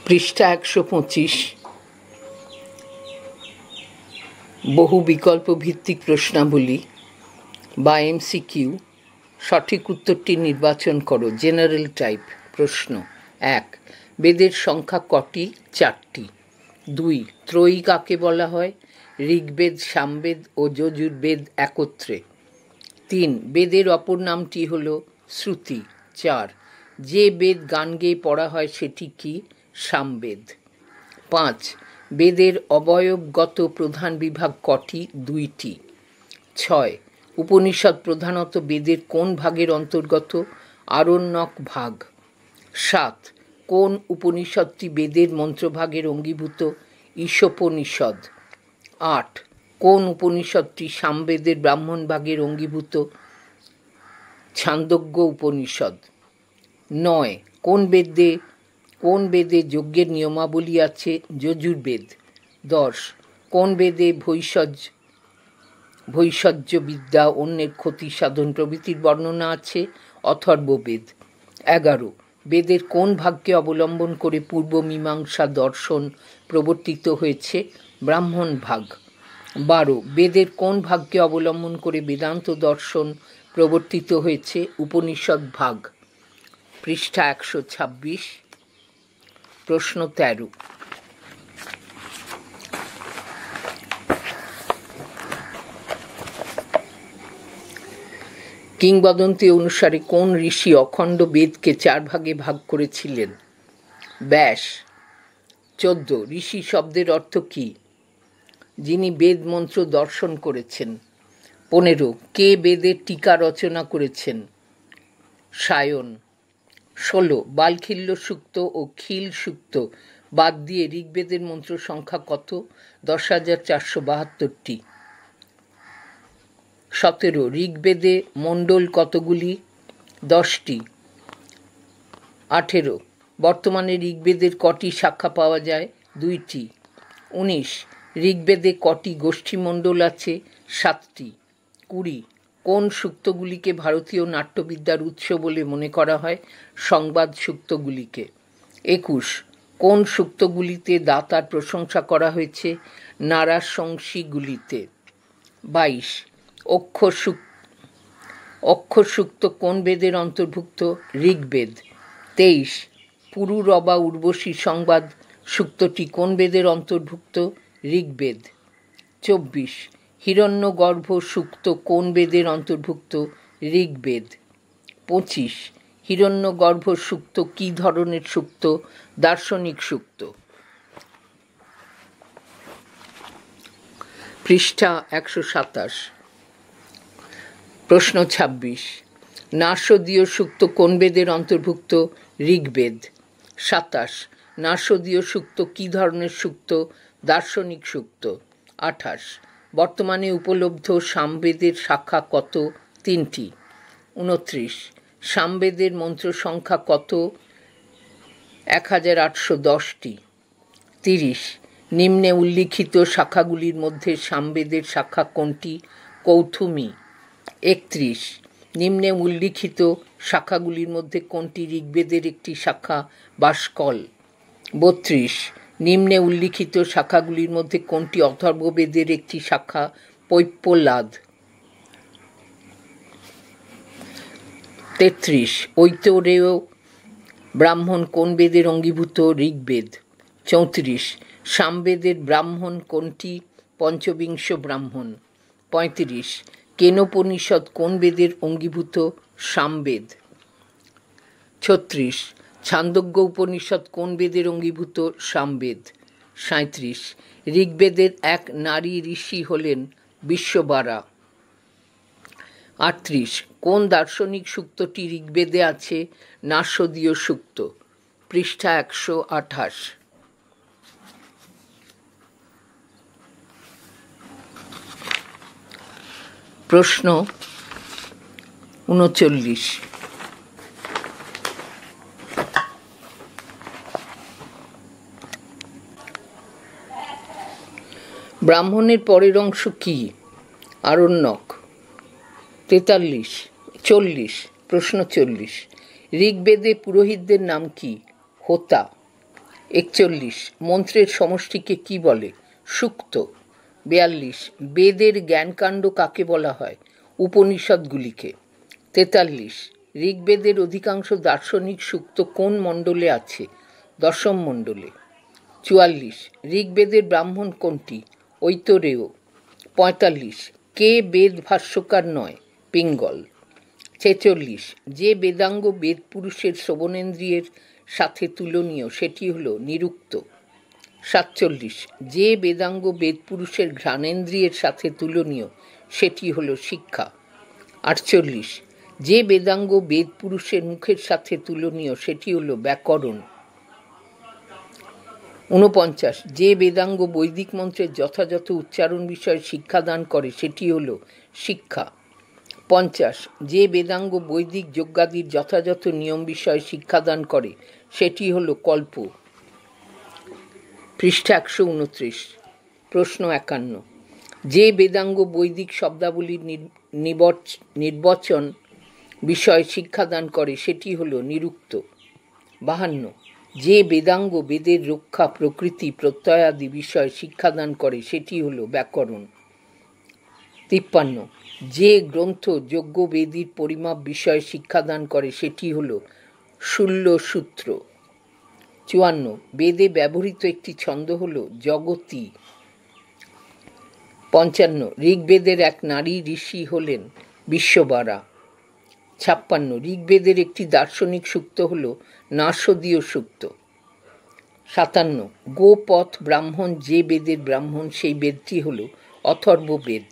পৃষ্ঠা ১২৫। বহু বিকল্প ভিত্তিক প্রশ্নাবলী বা এমসিকিউ। সঠিক উত্তরটি নির্বাচন করো। জেনারেল টাইপ প্রশ্ন। ১. বেদের সংখ্যা কটি? 4টি। ২. ত্রয়ী কাকে বলা হয়? ঋগ্বেদ, সামবেদ ও যজুর্বেদ একত্রে। ৩. বেদের অপর নামটি হল শ্রুতি। ৪. যে বেদ গান গেয়ে পড়া হয় সেটি কি? সামবেদ। ৫. বেদের অবয়বগত প্রধান বিভাগ কটি? 2টি। ৬. উপনিষদ প্রধানত বেদের কোন ভাগের অন্তর্গত? আরণ্যক ভাগ। ৭. কোন উপনিষদটি বেদের মন্ত্রভাগের অঙ্গীভূত? ঈশোপনিষদ। ৮. কোন উপনিষদটি সামবেদের ব্রাহ্মণ ভাগের অঙ্গীভূত? ছান্দোগ্য উপনিষদ। ৯. কোন বেদে যজ্ঞের নিয়মাবলী আছে? যজুর্বেদ। ১০. কোন বেদে ভৈষজ্য বিদ্যা, অন্যের ক্ষতি সাধন প্রভৃতির বর্ণনা আছে? অথর্ববেদ। ১১. বেদের কোন ভাগকে অবলম্বন করে পূর্ব মীমাংসা দর্শন প্রবর্তিত হয়েছে? ব্রাহ্মণ ভাগ। ১২. বেদের কোন ভাগকে অবলম্বন করে বেদান্ত দর্শন প্রবর্তিত হয়েছে? উপনিষদ ভাগ। পৃষ্ঠা ১২৬। প্রশ্ন ১৩। কিংবদন্তি অনুসারে কোন ঋষি অখণ্ড বেদকে 4 ভাগে ভাগ করেছিলেন? ব্যাস। ১৪. ঋষি শব্দের অর্থ কি? যিনি বেদ মন্ত্র দর্শন করেছেন। ১৫. কে বেদের টীকা রচনা করেছেন? সায়ন। ১৬. বালখিল্য সূক্ত ও খিল সূক্ত বাদ দিয়ে ঋগ্বেদের মন্ত্র সংখ্যা কত? ১০,৪৭২টি। ১৭. ঋগ্বেদে মণ্ডল কতগুলি? 10টি। ১৮. বর্তমানে ঋগ্বেদের কটি শাখা পাওয়া যায়? 2টি। ১৯. ঋগ্বেদে কটি গোষ্ঠীমণ্ডল আছে? 7টি। ২০. কোন সূক্তগুলিকে ভারতীয় নাট্যবিদ্যার উৎস বলে মনে করা হয়? সংবাদ সূক্তগুলিকে। ২১. কোন সূক্তগুলিতে দাতার প্রশংসা করা হয়েছে? নারাশংসীগুলিতে। ২২. অক্ষর সূক্ত কোন বেদের অন্তর্ভুক্ত? ঋগ্বেদ। ২৩. পুরুরবা উর্বশী সংবাদ সূক্তটি কোন বেদের অন্তর্ভুক্ত? ঋগ্বেদ। ২৪. হিরণ্যগর্ভ সূক্ত কোন বেদের অন্তর্ভুক্ত? ঋগ্বেদ। ২৫. হিরণ্যগর্ভ সূক্ত কী ধরনের সূক্ত? দার্শনিক সূক্ত। পৃষ্ঠা ১২৭। প্রশ্ন ২৬। নাসদীয় সূক্ত কোন বেদের অন্তর্ভুক্ত? ঋগ্বেদ। ২৭. নাসদীয় সূক্ত কী ধরনের সূক্ত? দার্শনিক সূক্ত। ২৮. বর্তমানে উপলব্ধ সামবেদের শাখা কত? 3টি। ২৯. সামবেদের মন্ত্র সংখ্যা কত? ১,৮১০টি। ৩০. নিম্নে উল্লিখিত শাখাগুলির মধ্যে সামবেদের শাখা কোনটি? কৌথুমী। ৩১. নিম্নে উল্লিখিত শাখাগুলির মধ্যে কোনটি ঋগ্বেদের একটি শাখা? বাষ্কল। ৩২. নিম্নে উল্লিখিত শাখাগুলির মধ্যে কোনটি অথর্ববেদের একটি শাখা? পৈপ্পলাদ। ৩৩. ঐতরেয় ব্রাহ্মণ কোন বেদের অঙ্গীভূত? ঋগ্বেদ। ৩৪. সামবেদের ব্রাহ্মণ কোনটি? পঞ্চবিংশ ব্রাহ্মণ। ৩৫. কেনোপনিষদ কোন বেদের অঙ্গীভূত? সামবেদ। ৩৬. ছান্দোগ্য উপনিষদ কোন বেদের অঙ্গীভূত? সামবেদ। ৩৭. ঋগ্বেদের এক নারী ঋষি হলেন বিশ্ববারা। ৩৮. কোন দার্শনিক সূক্তটি ঋগ্বেদে আছে? নাসদীয় সূক্ত। পৃষ্ঠা ১২৮। প্রশ্ন ৩৯। ব্রাহ্মণের পরের অংশ কি? আরণ্যক। ৪০। প্রশ্ন ৪০। ঋগ্বেদে পুরোহিতদের নাম কি? হোতা। 41 মন্ত্রের সমষ্টিকে কি বলে? সুক্ত। 42 বেদের জ্ঞানকাণ্ড কাকে বলা হয়? উপনিষদগুলিকে। 43 ঋগ্বেদের অধিকাংশ দার্শনিক সূক্ত কোন মণ্ডলে আছে? দশম মণ্ডলে। 44 ঋগ্বেদের ব্রাহ্মণ কোনটি? ঐতরেয়। 45 কে বেদ ভাষ্যকার নয়? পিঙ্গল। 46 যে বেদাঙ্গ বেদ পুরুষের শ্রবণেন্দ্রিয়ের সাথে তুলনীয় সেটি হল নিরুক্ত। 47 যে বেদাঙ্গ বেদ পুরুষের ঘ্রাণেন্দ্রিয়ের সাথে তুলনীয় সেটি হল শিক্ষা। 48 যে বেদাঙ্গ বেদ পুরুষের মুখের সাথে তুলনীয় সেটি হল ব্যাকরণ। 49 যে বেদাঙ্গ বৈদিক মন্ত্রের যথাযথ উচ্চারণ বিষয়ে শিক্ষাদান করে সেটি হল শিক্ষা। 50 যে বেদাঙ্গ বৈদিক যজ্ঞাদির যথাযথ নিয়ম বিষয়ে শিক্ষাদান করে সেটি হল কল্প। পৃষ্ঠা 129। প্রশ্ন 51 যে বেদাঙ্গ বৈদিক শব্দাবলীর নির্বচন বিষয়ে শিক্ষাদান করে সেটি হল নিরুক্ত। 52 যে বেদাঙ্গ বেদের রক্ষা প্রকৃতি প্রত্যয়াদি বিষয়ে শিক্ষাদান করে সেটি হল ব্যাকরণ। 53 যে গ্রন্থ যজ্ঞবেদীর পরিমাপ বিষয়ে শিক্ষাদান করে সেটি হল শূল্যসূত্র। 54 বেদে ব্যবহৃত একটি ছন্দ হল জগতী। 55 ঋগ্বেদের এক নারী ঋষি হলেন বিশ্ববারা। 56 ঋগ্বেদের একটি দার্শনিক সূক্ত হল নাসদীয় সূক্ত। 57 গোপথ ব্রাহ্মণ যে বেদের ব্রাহ্মণ সেই বেদটি হল অথর্ববেদ।